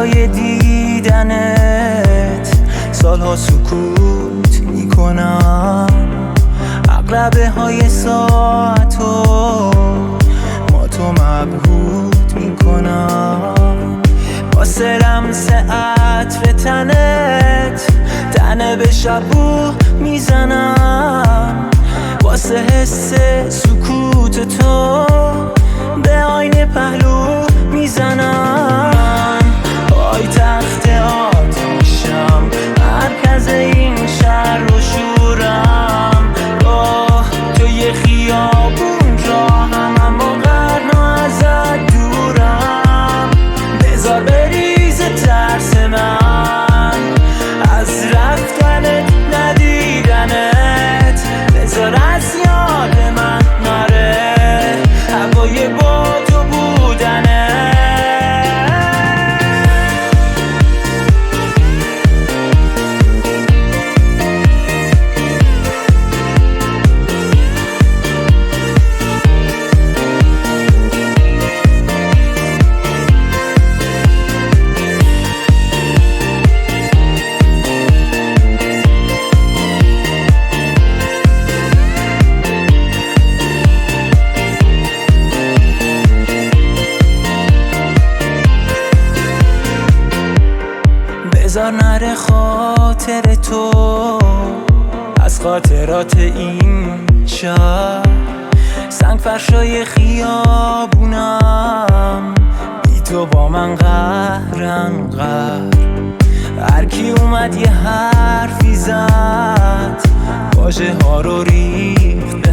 برای دیدنت سالها سکوت میکنم، عقربه های ساعتو ما تو مبهوت میکنم. واسه لمس عطر تنت تنه به شبو میزنم، واسه حس سکوت تو به آینه پهلو میزنم. پای تخت آتیشم، مرکز این شهر و شورم، راه توی خیابون راهم، اما قرنا ازت دورم. بذار بریز ترس من از رفتنت ندیدنت، بذار از یاد من نره هوای با تو بودنه. بذار نره خاطر تو از خاطرات این شهر، سنگ فرشای خیابونم بی تو با من قهرن قهر. هرکی اومد یه حرفی زد، واژه ها رو ریخت